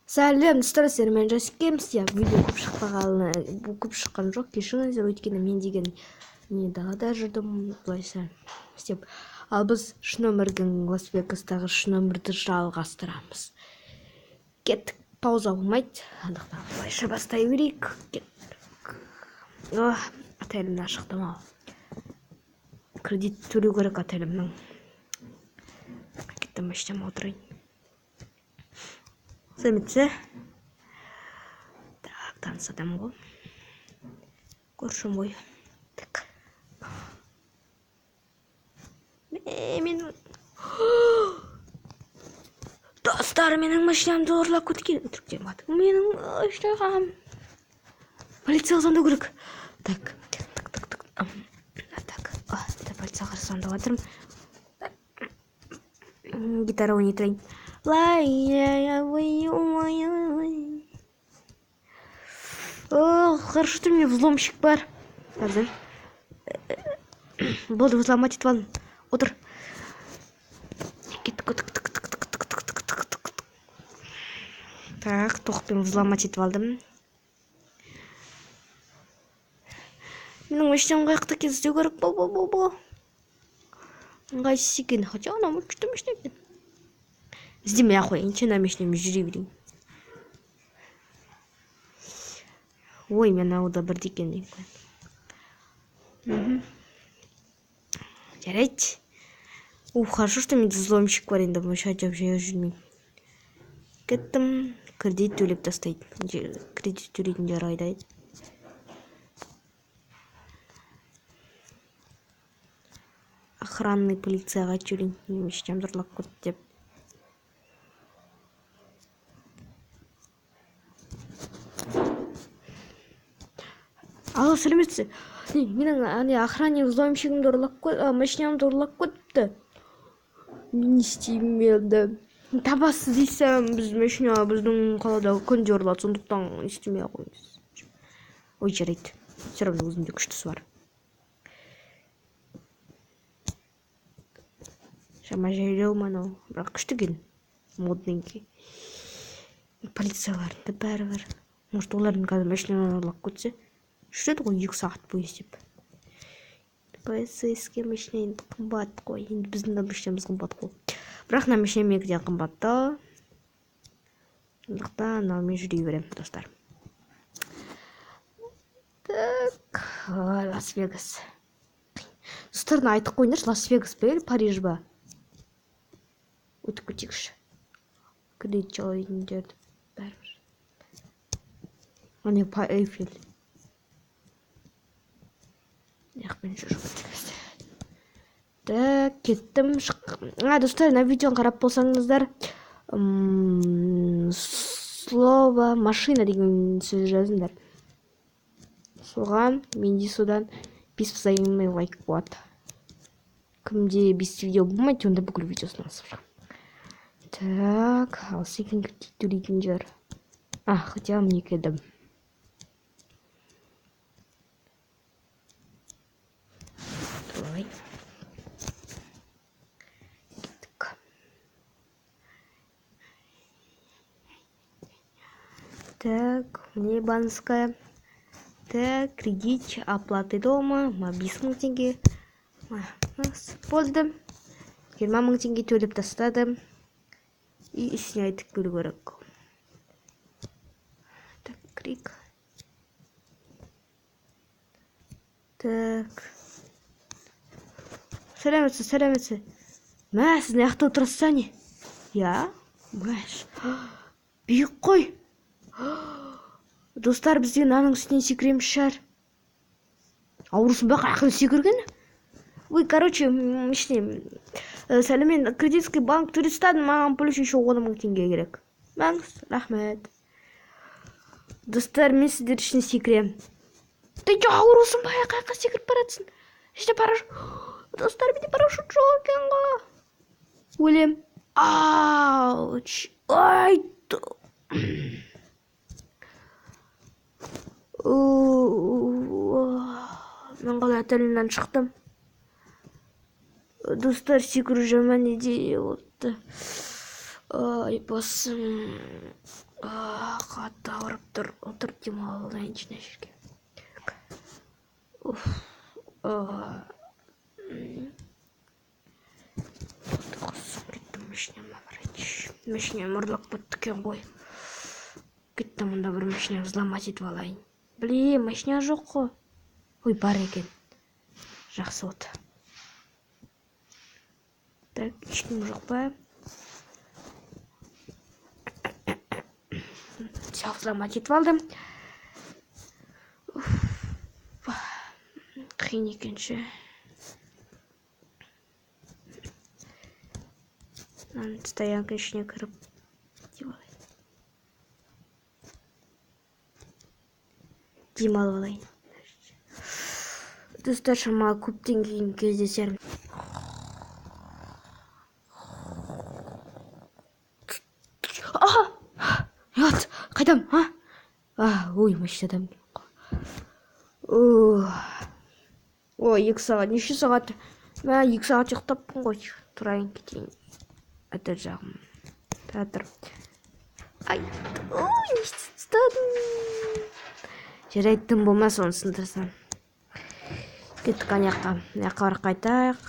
Сәлем достар, сіздермен жаскеміз. Видео көп шыққан жоқ, кешіріңіздер, өйткені мен деген не далада жүрдім, былайша істеп. Ал біз шнөмірдің Лас-Вегастағы шнөмірді жалғастырамыз. Кеттік, пауза болмайды. Андықтан былайша бастай берейік. Отелімнен шықтым ал. Кредит төлеу керек отелімнің. Кеттім, ештем отырайын. Сәлеметсіз. Так, таныс адам ғой. Көршім ғой. Так. Мен достар, менің машинамды ұрлап кеткен. Түріктен бат. Менің машинам. Полицияға звондау керек. Так. Полицияға звондап жатырмын. Гитара ойнайтайын. Хорошо, что у меня взломщик бар. Буду взломать этот ван. Отыр. Так, тоқпен взломать етіп алдым. Менің машинам қаяқта екен, іздеу керек. Бол. Ыңғайсыз екен, хотя анау күшті машина екен. Іздемей ақ қояйыншы, ана машинаммен жүре берейін. Ой, мен ауда бірде екен дейін қояйын. Жарайды. Хорошо, что менде взломщик бар, енді мошат жая жүрмеймін. Кеттім, кредит төлеп тастайды. Кредит төлейтін жер айдайды. Охранный полицияға төлейін. Немешкем ұрлап кетті деп. Алло, сәлеметсіз. Менің охранник взломщигімді ұрлап кетті, машинамды ұрлап кетті. Не істеймін енді? Табасыз дейсем, біз машина біздің қалада күнде ұрлады, сондықтан істемей ақ қойыңыз. Ой, жарайды. Все равно өзімде күштісі бар. Шама жайлау мынау, бірақ күшті екен. Модненький. Полициялардың да бәрі бар. Может, олардың қазір машинаны ұрлап кетсе, жүреді ғой 2 сағат бойы істеп. Полицейский машина енді қымбат қой. Енді біздің машинамыз қымбат қой. Бірақ на машина менікіден қымбатты. Сондықтан мен жүре беремін, достар. Так, Лас-Вегас. Достарына айтып қойыңдаршы, Лас-Вегас па, Париж ба? Өтіп кетейікші. Кредит жалайтын жерді бәрібір. Ане Эйфель. Яқпен жүріп өтеміз. Так, кеттім. Достар, на видеоны қарап болсаңыздар, слово машина деген сөз жазыңдар. Соған менде содан 5 взаимный лайк болады. Кімде 5 видео болмайды, онда бүкіл видеосын алып шығамын. Так, ал секен кредит төлейтін жер. Хотя мне кедім. Давай. Так, мне банская. Так, кредит, оплаты дома, 5 мың теңге. Болды. 20 мың теңге төлеп тастадым. И ішіне айтып келу керек. Так, крик. Так. Сәлеметсіз. Мә, сіз не жақта отырсыз, не? Я? Мәш. Бүйік қой. Достар, бізде наның үстінен секіреміз шығар. Аурусың ба, қақын секірген? Ой, короче, сәлемен кредитский банк туристадың, маған плюс еще 10 мың теңге керек. Мәңіз, рахмет. Достар, мен сіздер үшін секірем. Ты жа, аурусың ба, қақын секіріп баратсың? Іште парашют. Достар, менде парашют жоқ екен ғой. Өлем. Ауч. Ай. Мен қалай отелімнен шықтым. Достар, секіру жаман идея болды. Ай, басым. отырып демалып алайыншы мына жерге. Машинем ұрлап кетті екен ғой. Кетті, мұнда бір машина взломать етіп алайын. Блин, машина жоқ қой. Ой, бар екен. Жақсы от. Так, ешкім жоқ па? Все, взломать етіп алдым. Қиын екенші. Стоянка ішіне кіріп демалып алайын. Достар, шамалы көптен кейін кездесермін. Ят, қайдам, ой, машинадан. Ой, 2 сағат, неше сағат? Мен 2 сағат ұйықтаппын ғой. Тұрайын кетейін. Это жағым. Тұр. Ай, ой, не істедім. Жарайттым болмас, оны сындырсам. Кеттік аяққа. Аяққа бар қайтайық.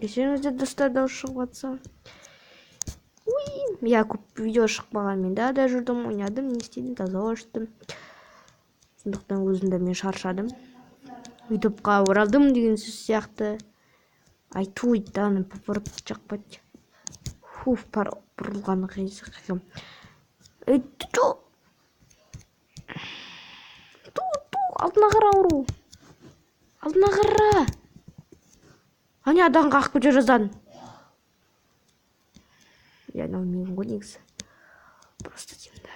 Кешіріңіздер, достар, дауыс шығып жатса. Я көп видео шықпаған, мен да жүрдім, ойнадым, не істедім, таза оштым. Сондықтан өзімді мен шаршадым. Ютубқа оралдым деген сөз сияқты. Айту итаны папырып жақпайды. Бұрылғаны қиысық. Алдына қара ұру. Алдына қара. Ане адан қақып көте жаздан. Я на умею негізі. Просто демді.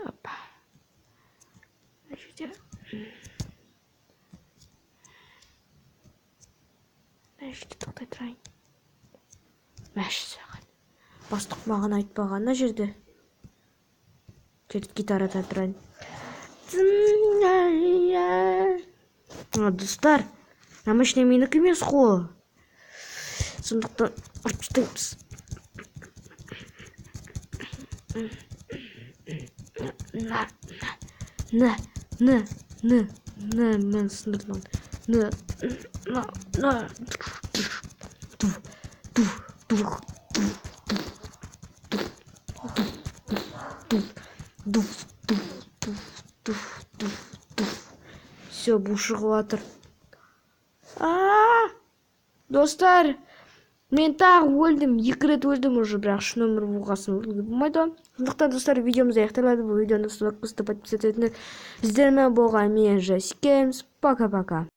Опа. Значит, тоқтай тұрайын. Мәші саған. Бастық маған айтпаған на жерде. Жетіп гитарада тұрайын. Достар, машина менікі емес қой. Сондықтан ұртыстаймыз. Мен сындырдым. Все, бұл шығып жатыр. Достар, мен тағы өлдім, 2 рет өлдім уже, бірақ шын өмір болғасын болмайды. Сондықтан, достар, видеомыз аяқталады. Бұл видеоны подписывайтесь. Сіздермен болған мен Жасикемс. Пока-пока.